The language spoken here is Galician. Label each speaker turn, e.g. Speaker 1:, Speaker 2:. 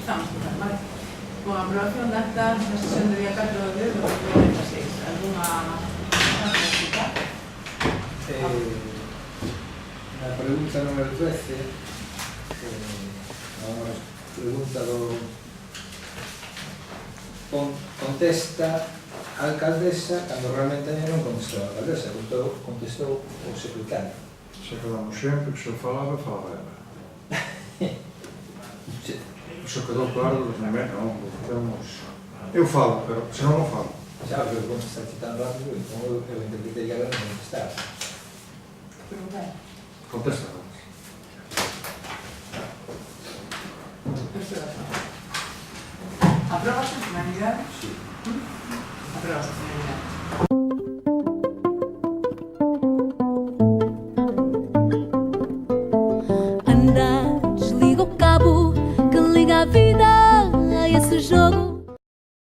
Speaker 1: Estamos vale. Con a aprobación da acta da sesión do día 4 de abril de 2026. Alguna pregunta?
Speaker 2: Na pregunta número 13, a pregunta do contesta a alcaldesa cando realmente non contestou a alcaldesa, contestou o secretario.
Speaker 3: Se quedamos sempre que se falaba, falaba ela. Se quedou claro desde o momento, non, podemos... Eu falo, pero se non falo.
Speaker 2: Xa, pero como está tan rápido, então eu interpretei que ela non contestaba.
Speaker 1: Preguntar.
Speaker 3: Contesta.
Speaker 1: Aprobas a finalidade?
Speaker 2: Sí.
Speaker 1: Aprobas a finalidade.
Speaker 4: Anda, desliga o cabo que liga a vida a esse jogo.